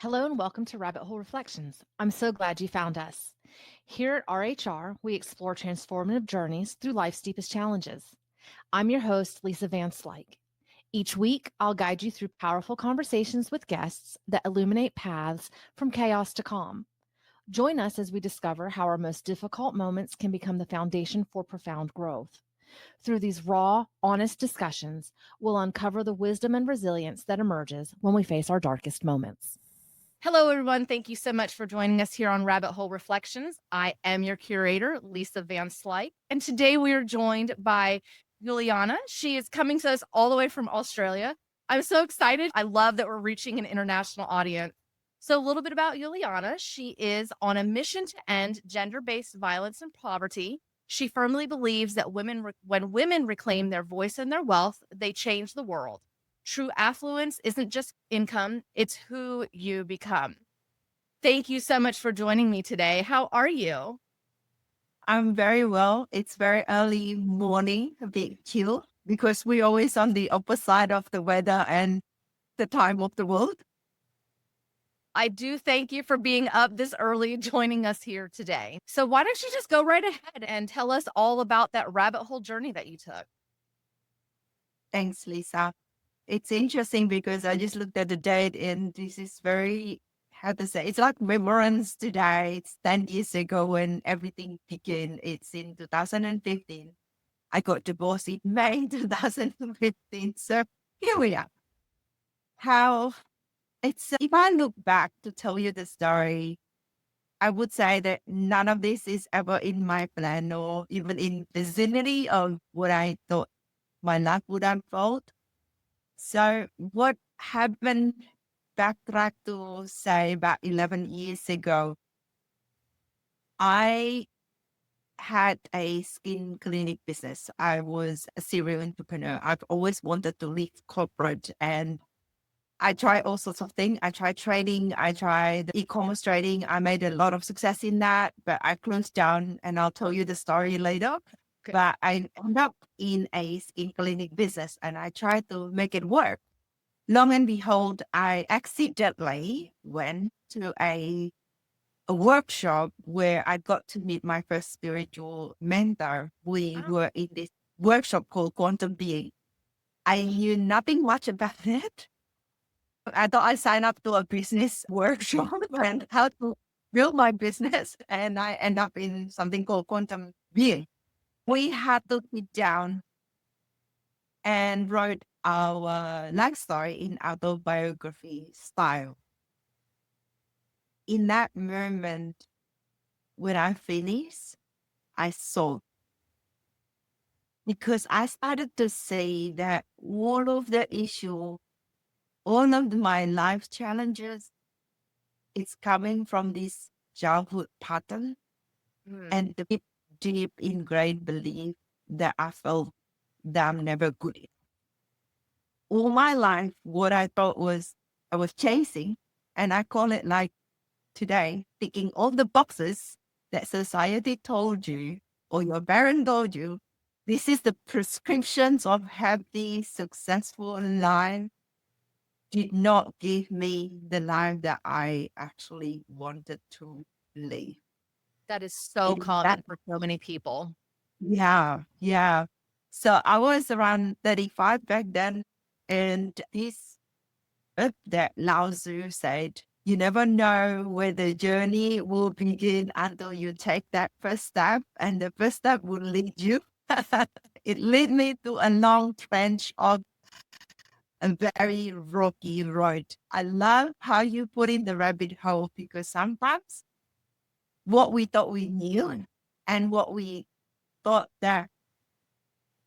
Hello and welcome to Rabbit Hole Reflections. I'm so glad you found us. Here at RHR, we explore transformative journeys through life's deepest challenges. I'm your host, Lisa Van Slyke. Each week, I'll guide you through powerful conversations with guests that illuminate paths from chaos to calm. Join us as we discover how our most difficult moments can become the foundation for profound growth. Through these raw, honest discussions, we'll uncover the wisdom and resilience that emerges when we face our darkest moments. Hello, everyone. Thank you so much for joining us here on Rabbit Hole Reflections. I am your curator, Lisa Van Slyke, and today we are joined by Yuliana. She is coming to us all the way from Australia. I'm so excited. I love that we're reaching an international audience. So, a little bit about Yuliana. She is on a mission to end gender-based violence and poverty. She firmly believes that when women reclaim their voice and their wealth, they change the world. True affluence isn't just income, it's who you become. Thank you so much for joining me today. How are you? I'm very well. It's very early morning, a bit chill, because we're always on the opposite of the weather and the time of the world. I do thank you for being up this early, joining us here today. So, why don't you just go right ahead and tell us all about that rabbit hole journey that you took? Thanks, Lisa. It's interesting because I just looked at the date and this is very, how to say, it's like Remembrance Today. It's 10 years ago when everything began. It's in 2015. I got divorced in May 2015. So here we are. How if I look back to tell you the story, I would say that none of this is ever in my plan or even in vicinity of what I thought my life would unfold. So what happened, backtrack to say about 11 years ago, I had a skin clinic business. I was a serial entrepreneur. I've always wanted to leave corporate and I tried all sorts of things. I tried trading. I tried e-commerce trading. I made a lot of success in that, but I closed down and I'll tell you the story later. Okay. But I ended up in a skin clinic business and I tried to make it work. Long and behold, I accidentally went to a workshop where I got to meet my first spiritual mentor. We were in this workshop called Quantum Being. I knew nothing much about it. I thought I signed up to a business workshop and how to build my business. And I end up in something called Quantum Being. We had to sit down and wrote our life story in autobiography style. In that moment, when I finished, I sold because I started to see that all of the issue, all of my life challenges, it's coming from this childhood pattern and the deep ingrained belief that I felt that I'm never good enough. All my life, what I thought was I was chasing, and I call it like today, ticking all the boxes that society told you or your parent told you. This is the prescriptions of happy, successful life did not give me the life that I actually wanted to live. That is so In that, common for so many people. yeah. So I was around 35 back then, and this book that Lao Tzu said, you never know where the journey will begin until you take that first step, and the first step will lead you. It led me to a long trench of a very rocky road. I love how you put in the rabbit hole because sometimes what we thought we knew and what we thought that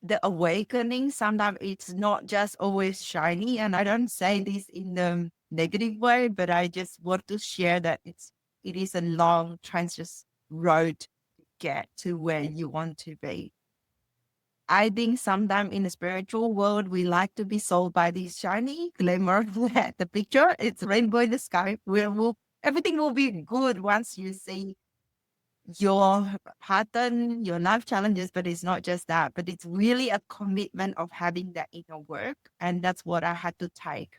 the awakening, sometimes it's not just always shiny. And I don't say this in the negative way, but I just want to share that it is a long, treacherous road to get to where you want to be. I think sometimes in the spiritual world, we like to be sold by this shiny glamour. The picture, it's rainbow in the sky. Everything will be good once you see your pattern, your life challenges, but it's not just that, but it's really a commitment of having that inner work. And that's what I had to take.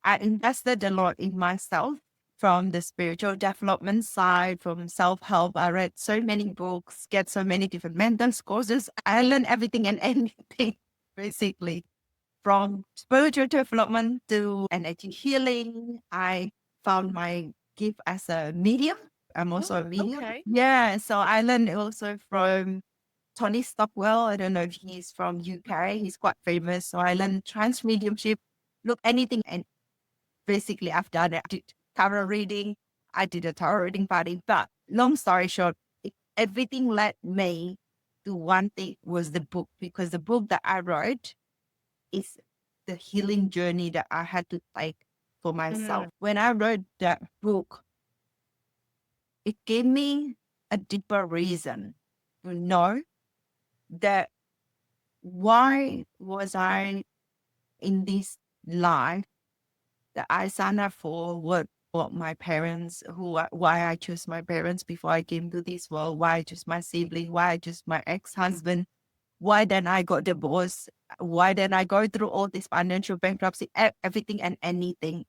I invested a lot in myself from the spiritual development side, from self-help. I read so many books, get so many different mentors courses. I learned everything and anything, basically. From spiritual development to energy healing, I found my gift as a medium. I'm also a medium. Okay. Yeah, so I learned also from Tony Stockwell. I don't know if he's from UK. He's quite famous. So I learned trance mediumship, look anything, and basically I've done it. I did tarot reading. I did a tarot reading party. But long story short, everything led me to one thing was the book, because the book that I wrote is the healing journey that I had to take for myself. When I wrote that book, it gave me a deeper reason to know that why was I in this life that I signed up for, what my parents, why I chose my parents before I came to this world, why I chose my sibling, why I chose my ex-husband, why then I got divorced, why then I go through all this financial bankruptcy, everything and anything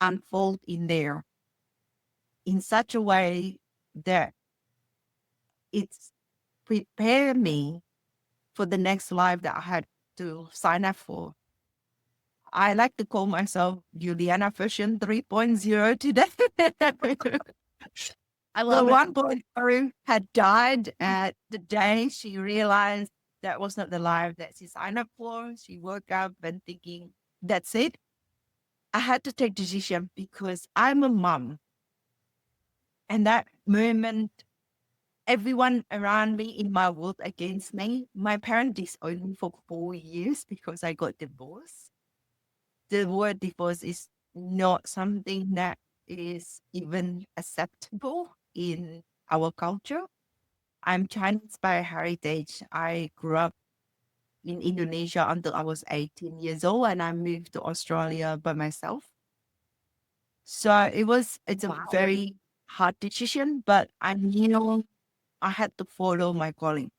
unfold in there in such a way that it's prepared me for the next life that I had to sign up for. I like to call myself Yuliana version 3.0 today. I The love it. 1.0 had died at the day she realized that was not the life that she signed up for. She woke up and thinking, that's it. I had to take decision because I'm a mom. And that moment, everyone around me in my world against me. My parents disowned me for 4 years because I got divorced. The word divorce is not something that is even acceptable in our culture. I'm Chinese by heritage. I grew up in Indonesia until I was 18 years old and I moved to Australia by myself. So it's a Wow. very hard decision, but I knew I had to follow my calling.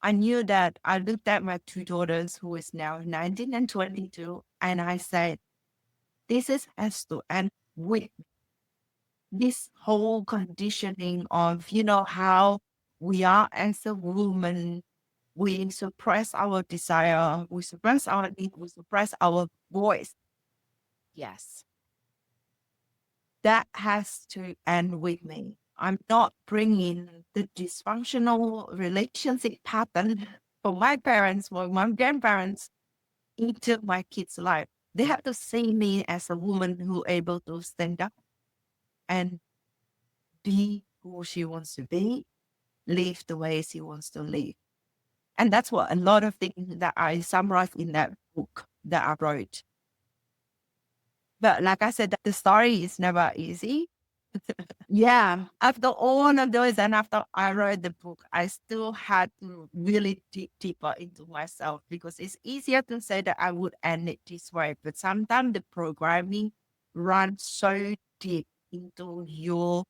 I knew that I looked at my two daughters, who is now 19 and 22, and I said, this is has to end with this whole conditioning of, how we are as a woman, we suppress our desire, we suppress our need, we suppress our voice. Yes. That has to end with me. I'm not bringing the dysfunctional relationship pattern for my parents, for my grandparents into my kids' life. They have to see me as a woman who able to stand up and be who she wants to be, live the way she wants to live. And that's what a lot of things that I summarized in that book that I wrote. But like I said, the story is never easy. Yeah, after all of those and after I wrote the book, I still had to really dig deeper into myself, because it's easier to say that I would end it this way, but sometimes the programming runs so deep into your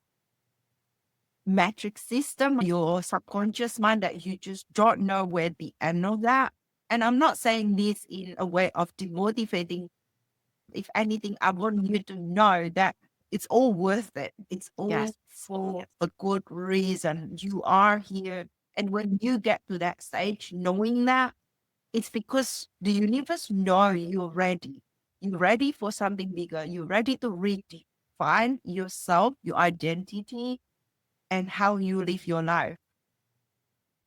metric system, your subconscious mind, that you just don't know where the end of that. And I'm not saying this in a way of demotivating. If anything, I want you to know that it's all worth it. It's all Yes. for a good reason. You are here. And when you get to that stage, knowing that, it's because the universe know you're ready. You're ready for something bigger. You're ready to redefine yourself, your identity, and how you live your life.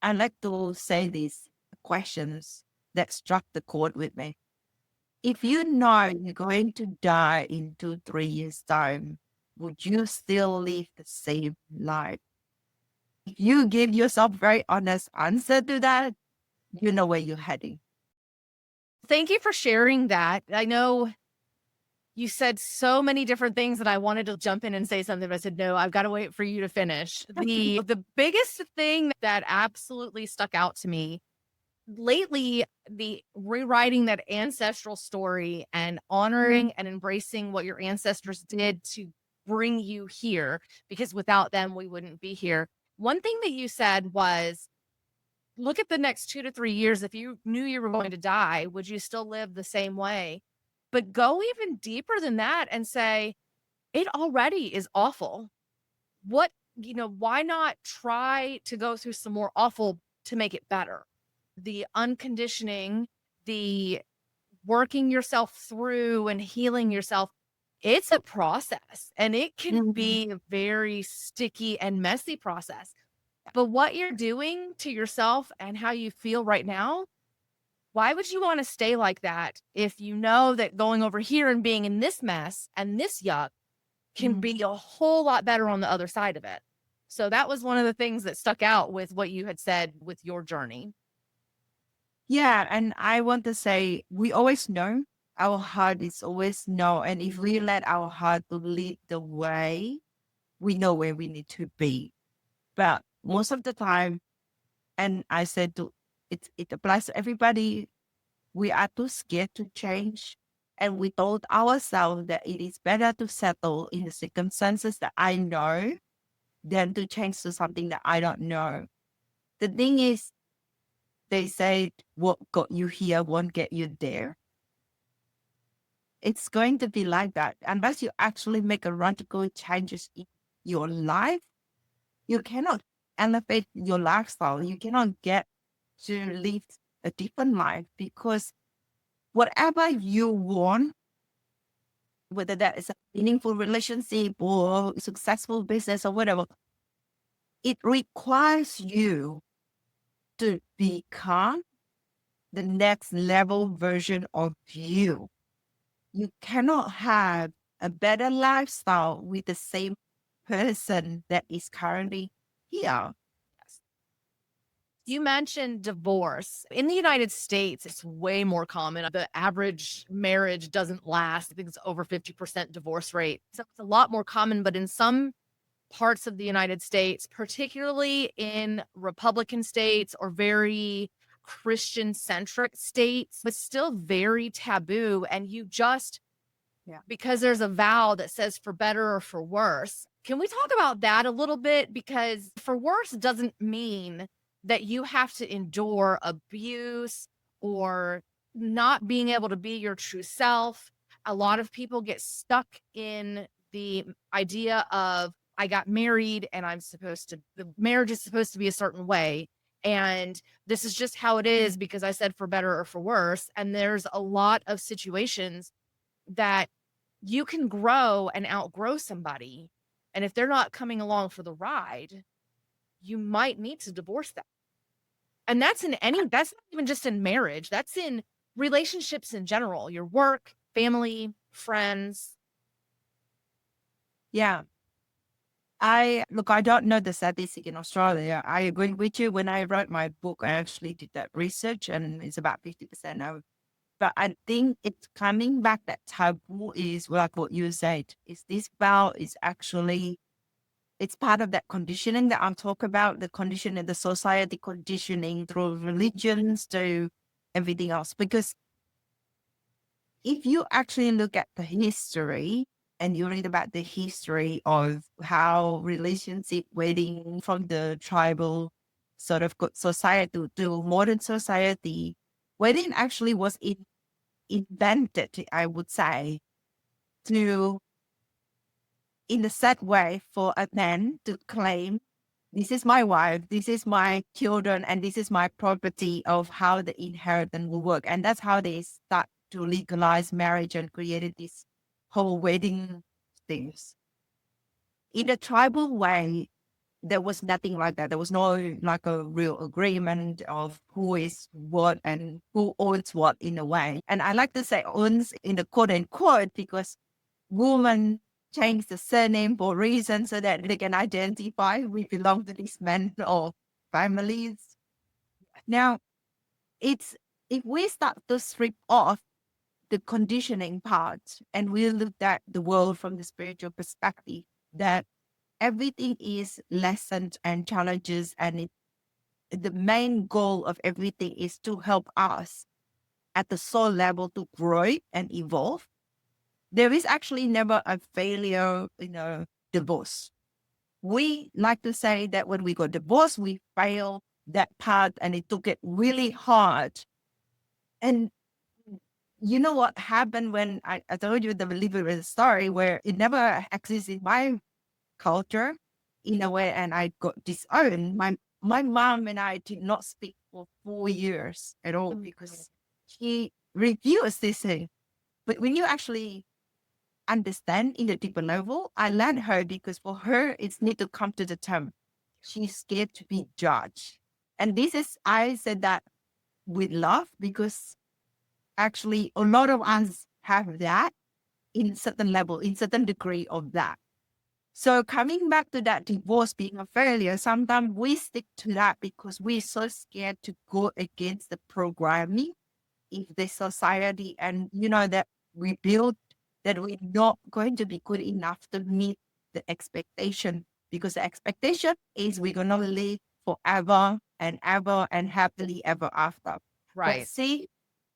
I like to say these questions that struck the chord with me. If you know you're going to die in 2, 3 years' time, would you still live the same life? If you give yourself very honest answer to that, you know where you're heading. Thank you for sharing that. I know you said so many different things that I wanted to jump in and say something, but I said, no, I've got to wait for you to finish. The biggest thing that absolutely stuck out to me lately, the rewriting that ancestral story and honoring and embracing what your ancestors did to bring you here, because without them, we wouldn't be here. One thing that you said was, look at the next 2 to 3 years. If you knew you were going to die, would you still live the same way? But go even deeper than that and say, it already is awful. Why not try to go through some more awful to make it better? The unconditioning, the working yourself through and healing yourself, it's a process and it can Mhm. be a very sticky and messy process. But what you're doing to yourself and how you feel right now, why would you want to stay like that if you know that going over here and being in this mess and this yuck can Mhm. be a whole lot better on the other side of it? So that was one of the things that stuck out with what you had said with your journey. Yeah, and I want to say we always know our heart is always know, and if we let our heart to lead the way, we know where we need to be. But most of the time, and I said to it applies to everybody, we are too scared to change. And we told ourselves that it is better to settle in the circumstances that I know than to change to something that I don't know. The thing is, they say what got you here won't get you there. It's going to be like that. Unless you actually make a radical changes in your life, you cannot elevate your lifestyle. You cannot get to live a different life because whatever you want, whether that is a meaningful relationship or successful business or whatever, it requires you to become the next level version of you. You cannot have a better lifestyle with the same person that is currently here. You mentioned divorce. In the United States, it's way more common. The average marriage doesn't last. I think it's over 50% divorce rate. So it's a lot more common, but in some parts of the United States, particularly in Republican states or very Christian centric states, but still very taboo. And you just, Yeah. because there's a vow that says for better or for worse. Can we talk about that a little bit? Because for worse doesn't mean that you have to endure abuse or not being able to be your true self. A lot of people get stuck in the idea of, I got married and the marriage is supposed to be a certain way. And this is just how it is because I said for better or for worse. And there's a lot of situations that you can grow and outgrow somebody. And if they're not coming along for the ride, you might need to divorce them. And that's not even just in marriage, that's in relationships in general, your work, family, friends. Yeah. I don't know the statistic in Australia. I agree with you. When I wrote my book, I actually did that research and it's about 50% now. But I think it's coming back that taboo is like what you said, is this vow is actually, it's part of that conditioning that I'm talking about, the conditioning, the society conditioning through religions to everything else. Because if you actually look at the history and you read about the history of how relationship wedding from the tribal sort of society to modern society, wedding actually was invented, I would say, to in a sad way for a man to claim this is my wife, this is my children, and this is my property of how the inheritance will work. And that's how they start to legalize marriage and created this whole wedding things. In a tribal way, there was nothing like that. There was no like a real agreement of who is what and who owns what in a way. And I like to say owns in the quote unquote because women change the surname for reasons so that they can identify we belong to these men or families. Now, it's if we start to strip off the conditioning part and we look at the world from the spiritual perspective, that everything is lessons and challenges, and the main goal of everything is to help us at the soul level to grow and evolve. There is actually never a failure in a divorce. We like to say that when we got divorced, we failed that part and it took it really hard. And you know what happened when I told you the deliberate story where it never exists in my culture in a way, and I got disowned. My mom and I did not speak for 4 years at all because she refused this thing. But when you actually understand in a deeper level, I let her because for her it's need to come to the term. She's scared to be judged. And this is I said that with love because actually a lot of us have that in certain level, in certain degree of that. So coming back to that divorce being a failure, sometimes we stick to that because we're so scared to go against the programming if the society and that we build that we're not going to be good enough to meet the expectation because the expectation is we're gonna live forever and ever and happily ever after. But Right. see,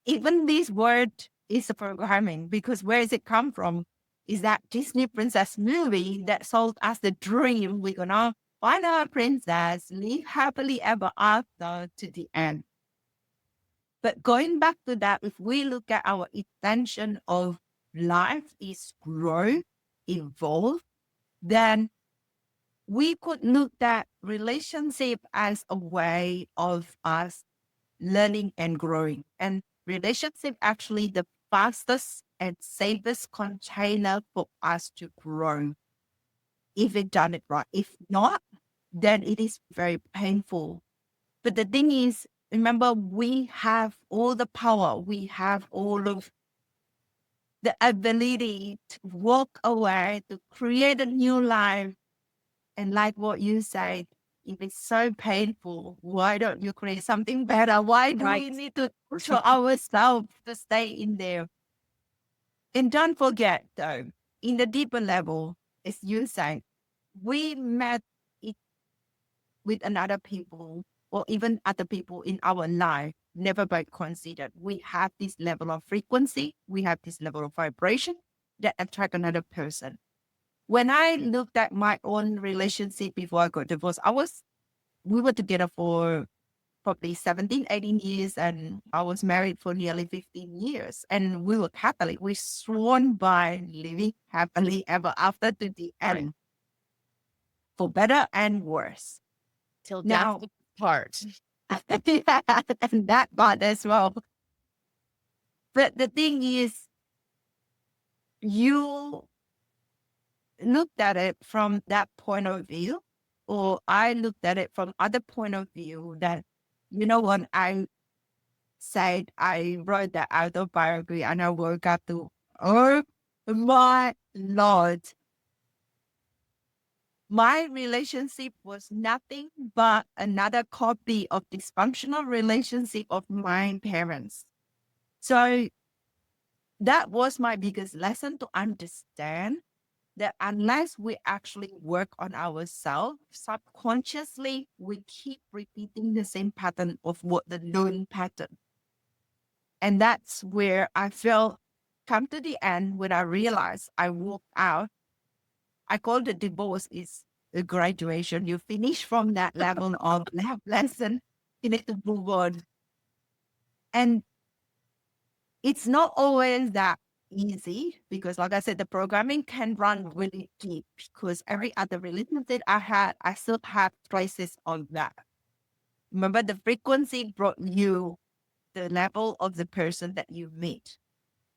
even this word is a programming because where does it come from? Is that Disney princess movie that sold us the dream we're gonna find our princess, live happily ever after to the end. But going back to that, if we look at our intention of life is grow, evolve, then we could look at relationship as a way of us learning and growing. And relationship actually the fastest and safest container for us to grow if we done it right. If not, then it is very painful. But the thing is, remember, we have all the power. We have all of the ability to walk away, to create a new life. And like what you said, if it's so painful, why don't you create something better? Why do we Right. need to show ourselves to stay in there? And don't forget, though, in the deeper level, as you said, we met it with another people or even other people in our life, never by considered. We have this level of frequency, we have this level of vibration that attract another person. When I looked at my own relationship before I got divorced, we were together for probably 17, 18 years, and I was married for nearly 15 years. And we were Catholic. We sworn by living happily ever after to the end, for better and worse. Till death Now, do us part. yeah, and that part as well. But the thing is, you looked at it from that point of view, or I looked at it from other point of view that, what I said, I wrote that autobiography and I woke up to, oh my Lord, my relationship was nothing but another copy of dysfunctional relationship of my parents. So that was my biggest lesson to understand that unless we actually work on ourselves, subconsciously, we keep repeating the same pattern of what the known pattern. And that's where I felt come to the end when I realized I walked out. I call the divorce is a graduation. You finish from that level of lesson, you need to move on. And it's not always that easy because, like I said, the programming can run really deep because every other relationship I had, I still have traces of that. Remember, the frequency brought you the level of the person that you meet,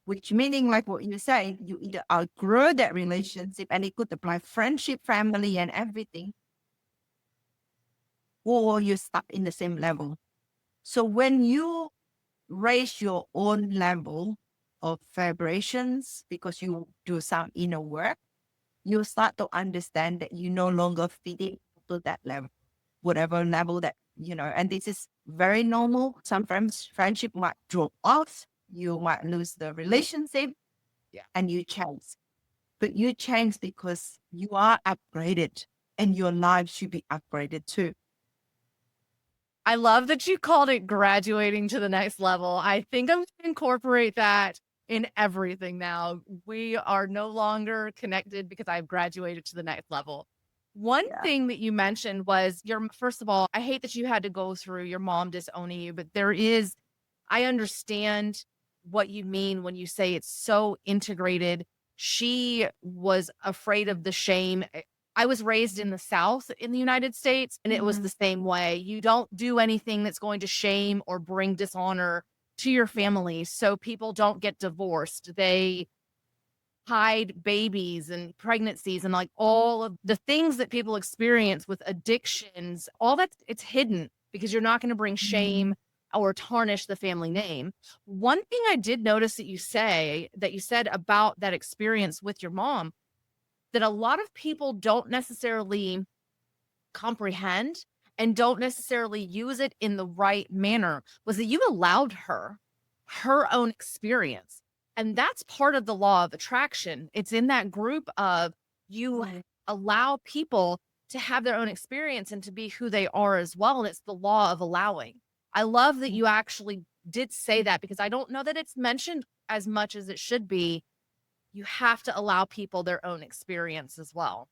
which meaning, like what you say, you either outgrow that relationship and it could apply friendship, family, and everything, or you're stuck in the same level. So when you raise your own level of vibrations because you do some inner work, you start to understand that you no longer fit into that level, whatever level that, and this is very normal. Sometimes friendship might drop off, you might lose the relationship, and you change. But you change because you are upgraded and your life should be upgraded too. I love that you called it graduating to the next level. I think I'm going to incorporate that in everything now. We are no longer connected because I've graduated to the next level. One Yeah. thing that you mentioned was first of all, I hate that you had to go through your mom disowning you, but I understand what you mean when you say it's so integrated. She was afraid of the shame. I was raised in the South in the United States, and it was the same way. You don't do anything that's going to shame or bring dishonor to your family. So people don't get divorced. They hide babies and pregnancies and like all of the things that people experience with addictions, all that it's hidden because you're not going to bring shame or tarnish the family name. One thing I did notice that you said about that experience with your mom, that a lot of people don't necessarily comprehend and don't necessarily use it in the right manner, was that you allowed her own experience. And that's part of the law of attraction. It's in that group of you allow people to have their own experience and to be who they are as well. And it's the law of allowing. I love that you actually did say that because I don't know that it's mentioned as much as it should be. You have to allow people their own experience as well.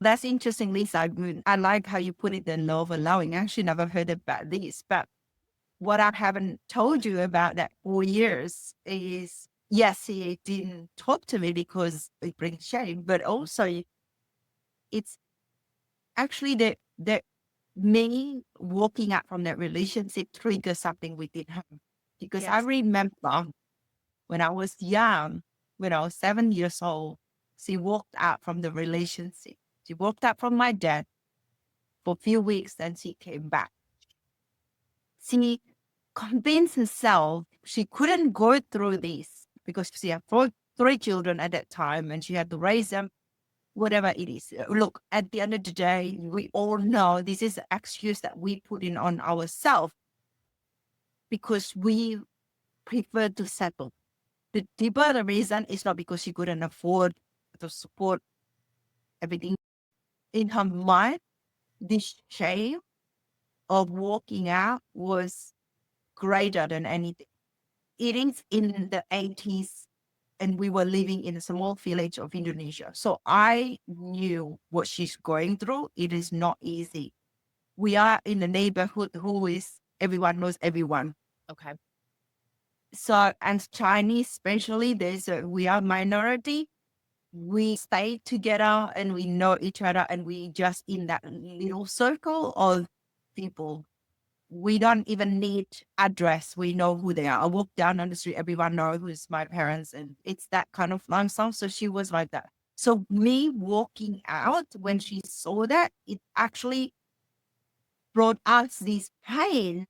That's interesting, Lisa. I like how you put it, the law of allowing. I actually never heard about this, but what I haven't told you about that 4 years is, yes, he didn't talk to me because it brings shame, but also it's actually the me walking out from that relationship triggered something within her. Because I Yes. remember when I was young, when I was 7 years old, she walked out from the relationship. She walked out from my dad for a few weeks, then she came back. She convinced herself she couldn't go through this because she had three children at that time and she had to raise them, whatever it is. Look, at the end of the day, we all know this is an excuse that we put in on ourselves because we prefer to settle. The deeper reason is not because she couldn't afford to support everything. In her mind, this shame of walking out was greater than anything. It is in the 80s and we were living in a small village of Indonesia. So I knew what she's going through. It is not easy. We are in a neighborhood who is, everyone knows everyone. Okay. So, and Chinese especially, we are minority. We stay together and we know each other and we just in that little circle of people. We don't even need address. We know who they are. I walk down on the street, everyone knows who's my parents, and it's that kind of lifestyle. So she was like that. So me walking out when she saw that, it actually brought us this pain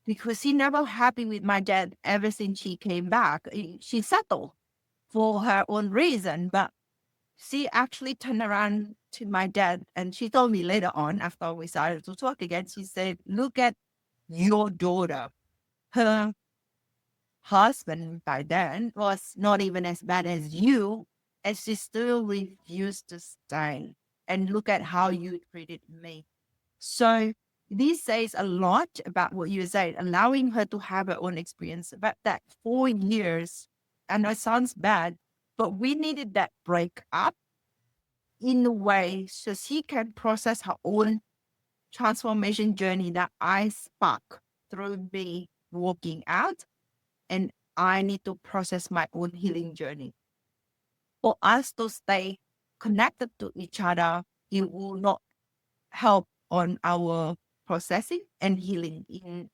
because she never happy with my dad ever since she came back. She settled for her own reason, but she actually turned around to my dad and she told me later on after we started to talk again, she said, look at your daughter. Her husband by then was not even as bad as you, and she still refused to stay. And look at how you treated me. So this says a lot about what you said, allowing her to have her own experience. About that 4 years, I know it sounds bad, but we needed that break up in a way so she can process her own transformation journey that I spark through me walking out. And I need to process my own healing journey. For us to stay connected to each other, it will not help on our processing and healing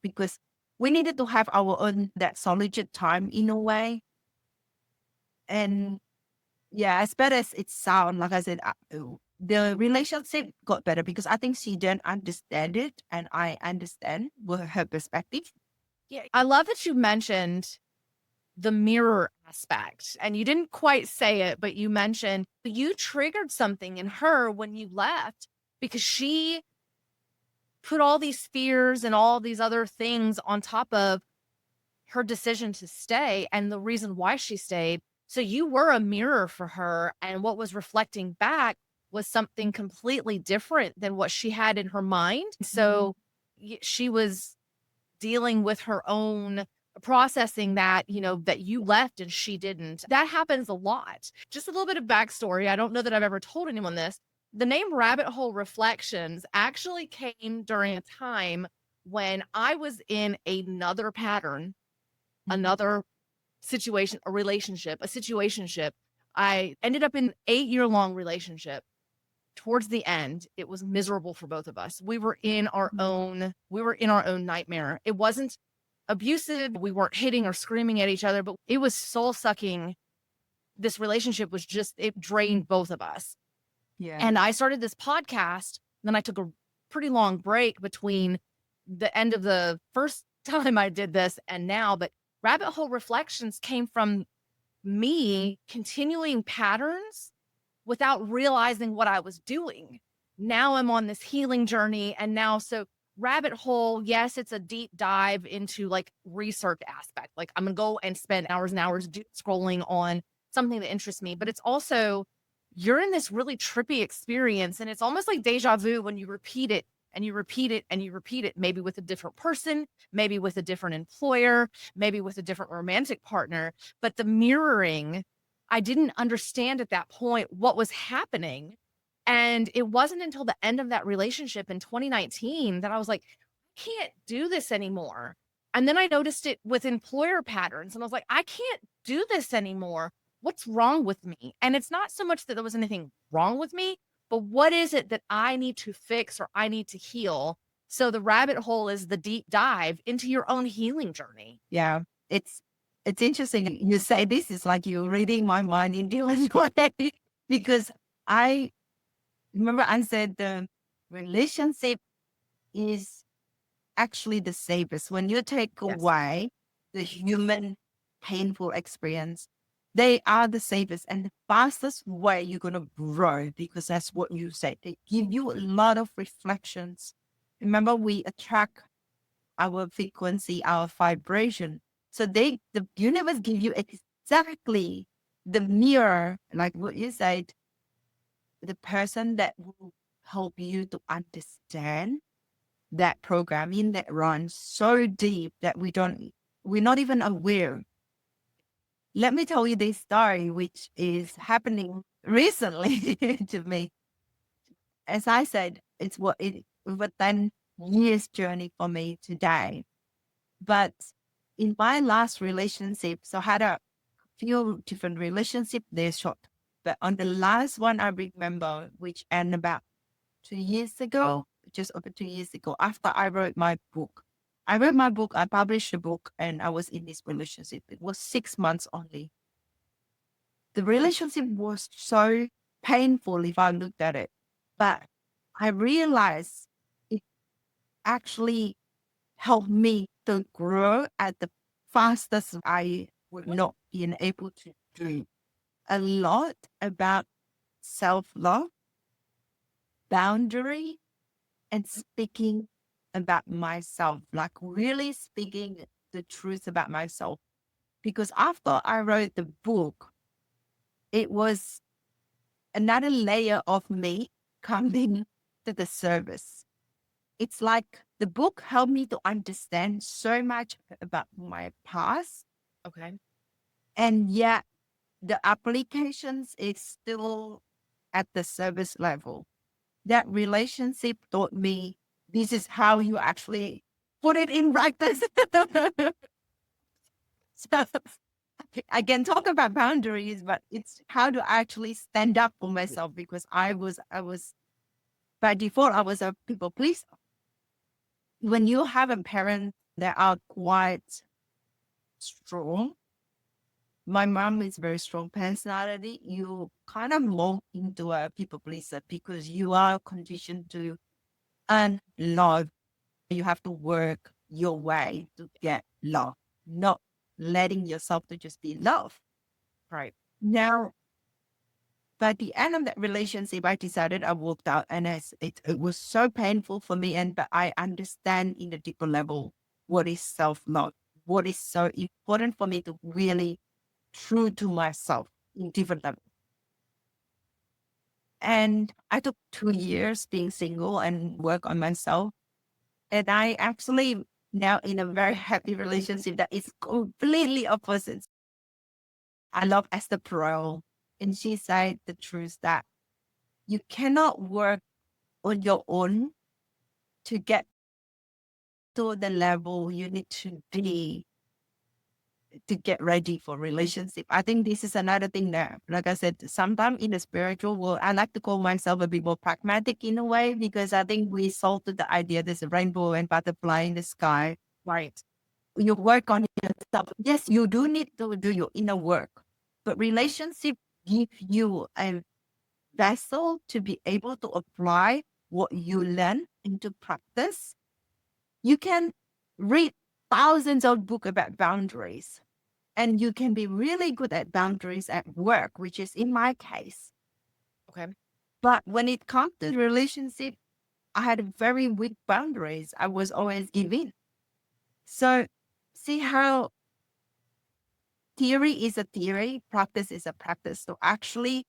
because we needed to have our own that solitude time in a way. And yeah, as bad as it sounds, like I said, the relationship got better because I think she didn't understand it and I understand her perspective. Yeah. I love that you mentioned the mirror aspect and you didn't quite say it, but you mentioned you triggered something in her when you left because she put all these fears and all these other things on top of her decision to stay and the reason why she stayed. So you were a mirror for her. And what was reflecting back was something completely different than what she had in her mind. So she was dealing with her own processing that, that you left and she didn't. That happens a lot. Just a little bit of backstory. I don't know that I've ever told anyone this. The name Rabbit Hole Reflections actually came during a time when I was in another pattern another situation, a situationship. I ended up in an 8-year-long relationship. Towards the end, it was miserable for both of us. We were in our own nightmare. It wasn't abusive. We weren't hitting or screaming at each other, but it was soul sucking. This relationship was just, it drained both of us. Yeah. And I started this podcast. Then I took a pretty long break between the end of the first time I did this and now. But Rabbit Hole Reflections came from me continuing patterns without realizing what I was doing. Now I'm on this healing journey. And now, so Rabbit Hole, yes, it's a deep dive into like research aspect. Like I'm going to go and spend hours and hours scrolling on something that interests me, but it's also, you're in this really trippy experience. And it's almost like deja vu when you repeat it and you repeat it and you repeat it, maybe with a different person, maybe with a different employer, maybe with a different romantic partner. But the mirroring, I didn't understand at that point what was happening. And it wasn't until the end of that relationship in 2019 that I was like, I can't do this anymore. And then I noticed it with employer patterns and I was like, I can't do this anymore. What's wrong with me? And it's not so much that there was anything wrong with me, but what is it that I need to fix or I need to heal? So the rabbit hole is the deep dive into your own healing journey. Yeah. It's interesting. You say this is like you're reading my mind in different way because I remember I said the relationship is actually the safest. When you take Yes. away the human painful experience, they are the safest and the fastest way you're going to grow because that's what you said. They give you a lot of reflections. Remember, we attract our frequency, our vibration. So the universe give you exactly the mirror, like what you said, the person that will help you to understand that programming that runs so deep that we're not even aware. Let me tell you this story, which is happening recently to me. As I said, it's over 10 years journey for me today. But in my last relationship, so I had a few different relationships, they're short. But on the last one I remember, which ended about 2 years ago, just over 2 years ago, after I wrote my book. I wrote my book, I published the book, and I was in this relationship. It was 6 months only. The relationship was so painful if I looked at it. But I realized it actually helped me to grow at the fastest I would not been able to do. A lot about self-love, boundary, and speaking about myself, like really speaking the truth about myself. Because after I wrote the book, it was another layer of me coming to the surface. It's like the book helped me to understand so much about my past. Okay. And yet the applications is still at the surface level. That relationship taught me this is how you actually put it in practice. So I can talk about boundaries, but it's how to actually stand up for myself because I was by default I was a people pleaser. When you have a parent that are quite strong, my mom is very strong personality. You kind of morph into a people pleaser because you are conditioned to earn love. You have to work your way to get love, not letting yourself to just be loved. Right. Now, by the end of that relationship, I decided I walked out, and it was so painful for me. But I understand in a deeper level what is self love, what is so important for me to really true to myself in different levels. And I took 2 years being single and work on myself. And I actually now in a very happy relationship that is completely opposite. I love Esther Perel, and she said the truth that you cannot work on your own to get to the level you need to be to get ready for relationship. I think this is another thing that, like I said, sometimes in the spiritual world, I like to call myself a bit more pragmatic in a way, because I think we sold to the idea there's a rainbow and butterfly in the sky. Right. You work on yourself. Yes, you do need to do your inner work, but relationship give you a vessel to be able to apply what you learn into practice. You can read thousands of books about boundaries, and you can be really good at boundaries at work, which is in my case. Okay. But when it comes to relationship, I had very weak boundaries. I was always giving. So see how theory is a theory, practice is a practice. So actually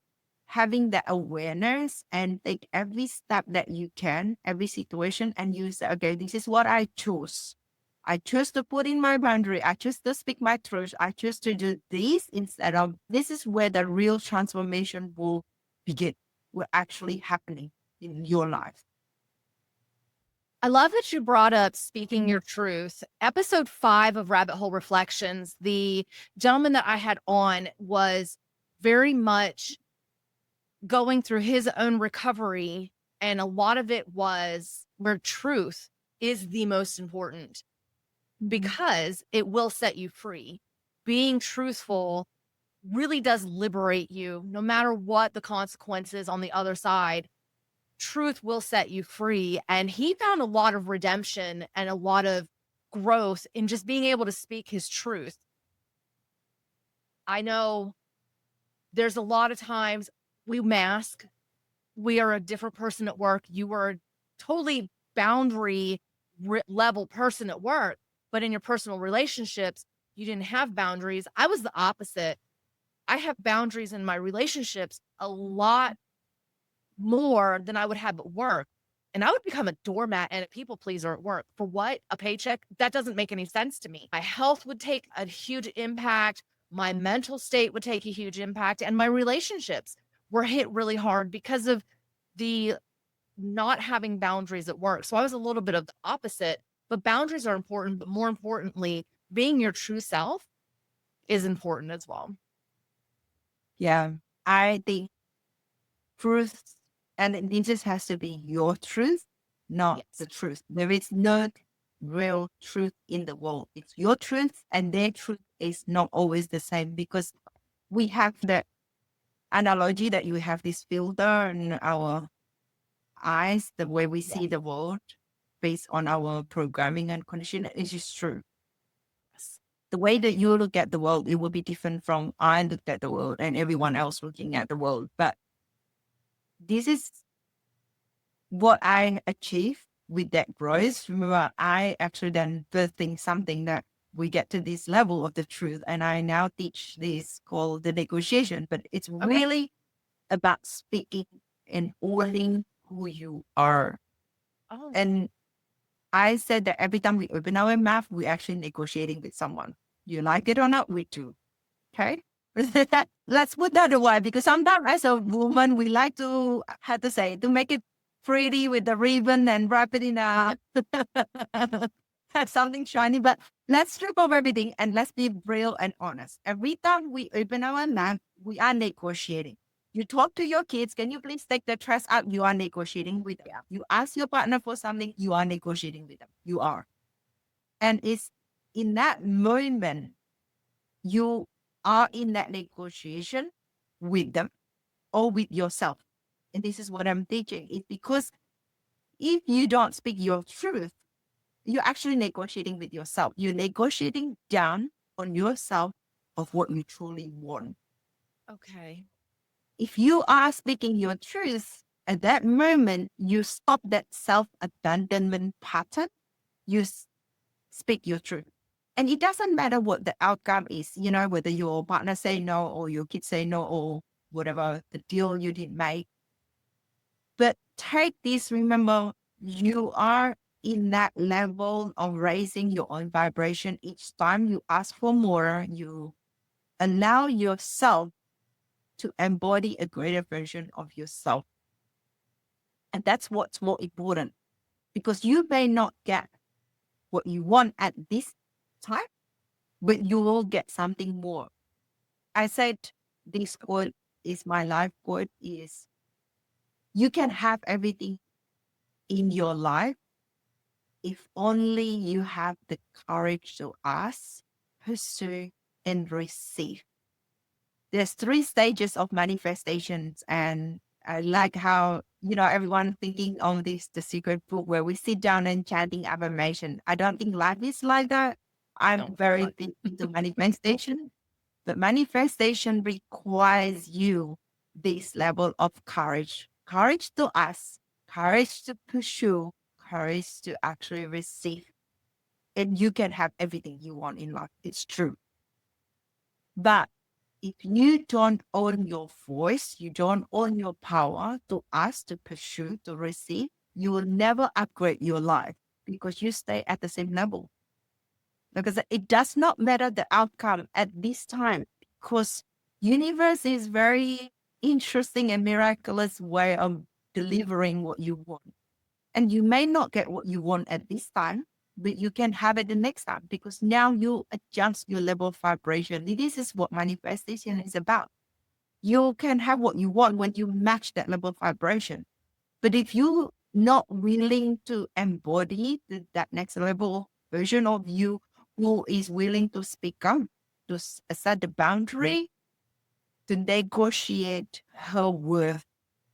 having that awareness and take every step that you can, every situation, and you say, okay, this is what I choose. I choose to put in my boundary. I choose to speak my truth. I choose to do this instead of this, is where the real transformation will begin, will actually happening in your life. I love that you brought up speaking your truth. Episode 5 of Rabbit Hole Reflections, the gentleman that I had on was very much going through his own recovery. And a lot of it was where truth is the most important because it will set you free. Being truthful really does liberate you, no matter what the consequences on the other side. Truth will set you free. And he found a lot of redemption and a lot of growth in just being able to speak his truth. I know there's a lot of times we mask. We are a different person at work. You were a totally boundary level person at work, but in your personal relationships, you didn't have boundaries. I was the opposite. I have boundaries in my relationships a lot more than I would have at work. And I would become a doormat and a people pleaser at work. For what? A paycheck? That doesn't make any sense to me. My health would take a huge impact. My mental state would take a huge impact. And my relationships were hit really hard because of the not having boundaries at work. So I was a little bit of the opposite, but boundaries are important. But more importantly, being your true self is important as well. Yeah, I think truth, and it just has to be your truth, not Yes. the truth. There is no real truth in the world. It's your truth, and their truth is not always the same, because we have the analogy that you have this filter in our eyes, the way we see the world based on our programming and conditioning. It is true. Yes. The way that you look at the world, it will be different from I looked at the world and everyone else looking at the world. But this is what I achieved with that growth. Remember, I actually then birthing something that we get to this level of the truth. And I now teach this called the negotiation, but it's really about speaking and owning who you are. Oh, And I said that every time we open our mouth, we're actually negotiating with someone. You like it or not, we do. Okay. Let's put that away, because sometimes as a woman, we like to, how to say, to make it pretty with the ribbon and wrap it in a have something shiny. But let's strip off everything and let's be real and honest. Every time we open our mouth, we are negotiating. You talk to your kids, can you please take the trash out? You are negotiating with them. You ask your partner for something, you are negotiating with them. You are. And it's in that moment, you are in that negotiation with them or with yourself. And this is what I'm teaching. It's because if you don't speak your truth, you're actually negotiating with yourself. You're negotiating down on yourself of what you truly want. okay. If you are speaking your truth, at that moment, you stop that self-abandonment pattern. You speak your truth. And it doesn't matter what the outcome is, whether your partner say no or your kids say no or whatever the deal you did make. But take this, remember, you are in that level of raising your own vibration. Each time you ask for more, you allow yourself to embody a greater version of yourself. And that's what's more important, because you may not get what you want at this time, but you will get something more. I said this quote is my life quote is, you can have everything in your life if only you have the courage to ask, pursue, and receive. There's 3 stages of manifestations, and I like how, everyone thinking on this the secret book where we sit down and chanting affirmation. I don't think life is like that. I'm very big into manifestation, but manifestation requires you this level of courage to ask, courage to pursue, courage to actually receive, and you can have everything you want in life. It's true. But if you don't own your voice, you don't own your power to ask, to pursue, to receive, you will never upgrade your life because you stay at the same level. Because it does not matter the outcome at this time, because universe is very interesting and miraculous way of delivering what you want. And you may not get what you want at this time, but you can have it the next time because now you adjust your level of vibration. This is what manifestation is about. You can have what you want when you match that level of vibration. But if you're not willing to embody that next level version of you who is willing to speak up, to set the boundary, to negotiate her worth.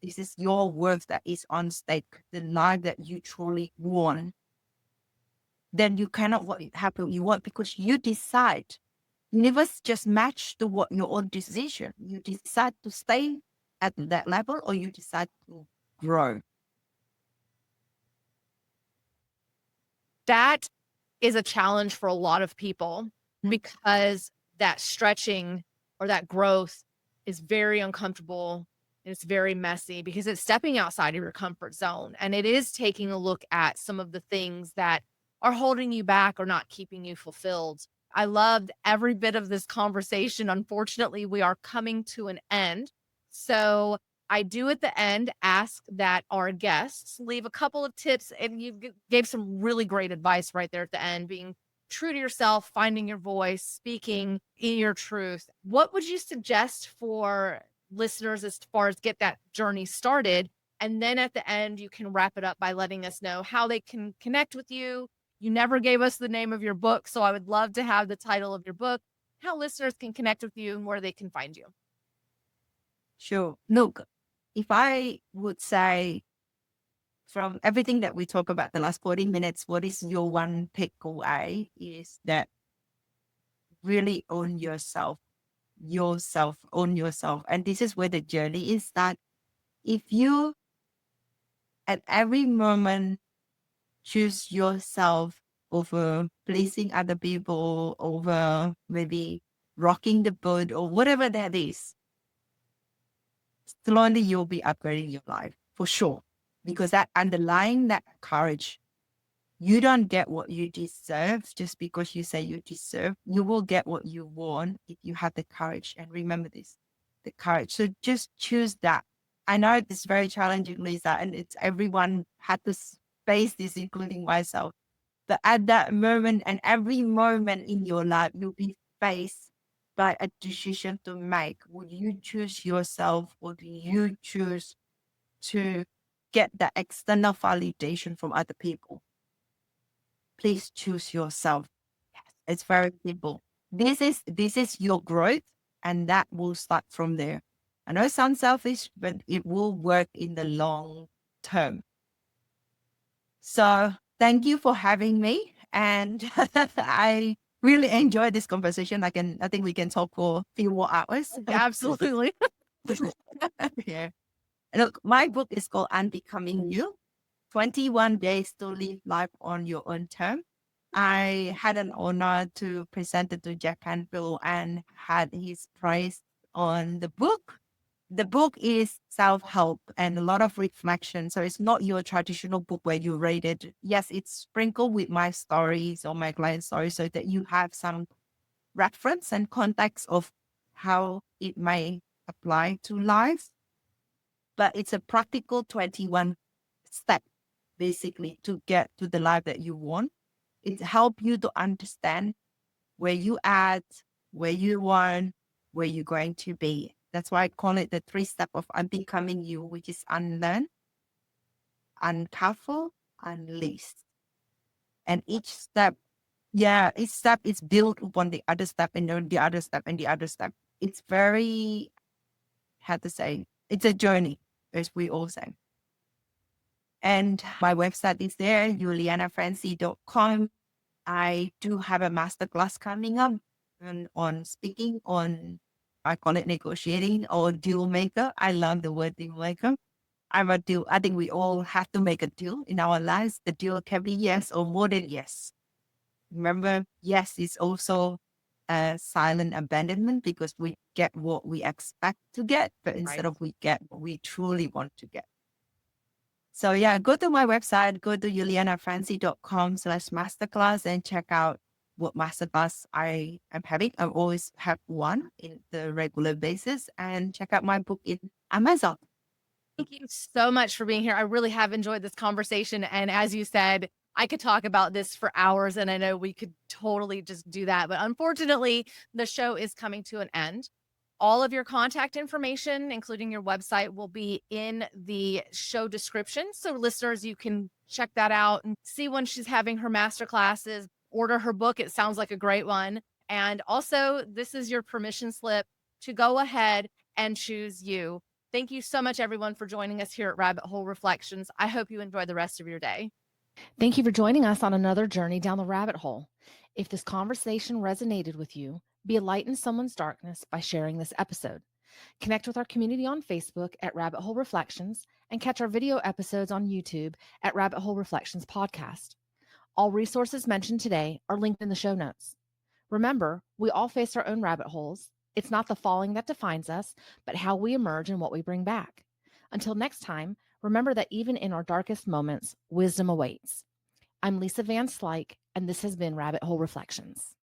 This is your worth that is on stake, the life that you truly want. Then you cannot have what you want because you decide. Universe just match to what your own decision. You decide to stay at that level or you decide to grow. That is a challenge for a lot of people because that stretching or that growth is very uncomfortable. It's very messy because it's stepping outside of your comfort zone. And it is taking a look at some of the things that are holding you back or not keeping you fulfilled. I loved every bit of this conversation. Unfortunately, we are coming to an end. So I do at the end ask that our guests leave a couple of tips, and you gave some really great advice right there at the end, being true to yourself, finding your voice, speaking in your truth. What would you suggest for listeners as far as get that journey started? And then at the end, you can wrap it up by letting us know how they can connect with you. You never gave us the name of your book, so I would love to have the title of your book, how listeners can connect with you and where they can find you. Sure. Look, if I would say from everything that we talk about the last 40 minutes, what is your one takeaway is that really own yourself, own yourself. And this is where the journey is that if you at every moment choose yourself over pleasing other people, over maybe rocking the boat or whatever that is, slowly you'll be upgrading your life for sure. Because that underlying that courage, you don't get what you deserve just because you say you deserve. You will get what you want if you have the courage. And remember this, the courage. So just choose that. I know it's very challenging, Lisa, and it's everyone had to face this, including myself. But at that moment and every moment in your life, you'll be faced by a decision to make. Would you choose yourself or do you choose to get that external validation from other people? Please choose yourself. It's very simple. This is your growth, and that will start from there. I know it sounds selfish, but it will work in the long term. So thank you for having me. And I really enjoyed this conversation. I think we can talk for a few more hours. Absolutely. Yeah. Look, my book is called Unbecoming You, 21 Days to Live Life on Your Own Term. I had an honor to present it to Jack Canfield and had his praise on the book. The book is self-help and a lot of reflection. So it's not your traditional book where you read it. Yes, it's sprinkled with my stories or my client stories so that you have some reference and context of how it may apply to life. But it's a practical 21 step basically to get to the life that you want. It helps you to understand where you at, where you want, where you're going to be. That's why I call it the 3 steps of unbecoming you, which is unlearn, uncareful, unleash. And each step is built upon the other step and then the other step and the other step. It's very, how to say, it's a journey, as we all say. And my website is there, yulianafrancie.com. I do have a masterclass coming up on speaking on, I call it negotiating or deal maker. I love the word deal maker. I'm a deal. I think we all have to make a deal in our lives. The deal can be yes or more than yes. Remember, yes is also a silent abandonment because we get what we expect to get, but instead of we get what we truly want to get. So yeah, go to my website, go to yulianafrancie.com/masterclass and check out what masterclass I am having. I always have one in the regular basis, and check out my book in Amazon. Thank you so much for being here. I really have enjoyed this conversation. And as you said, I could talk about this for hours, and I know we could totally just do that. But unfortunately, the show is coming to an end. All of your contact information, including your website, will be in the show description. So listeners, you can check that out and see when she's having her master classes, order her book. It sounds like a great one. And also, this is your permission slip to go ahead and choose you. Thank you so much, everyone, for joining us here at Rabbit Hole Reflections. I hope you enjoy the rest of your day. Thank you for joining us on another journey down the rabbit hole. If this conversation resonated with you, be a light in someone's darkness by sharing this episode. Connect with our community on Facebook at Rabbit Hole Reflections and catch our video episodes on YouTube at Rabbit Hole Reflections Podcast. All resources mentioned today are linked in the show notes. Remember, we all face our own rabbit holes. It's not the falling that defines us, but how we emerge and what we bring back. Until next time, remember that even in our darkest moments, wisdom awaits. I'm Lisa Van Slyke, and this has been Rabbit Hole Reflections.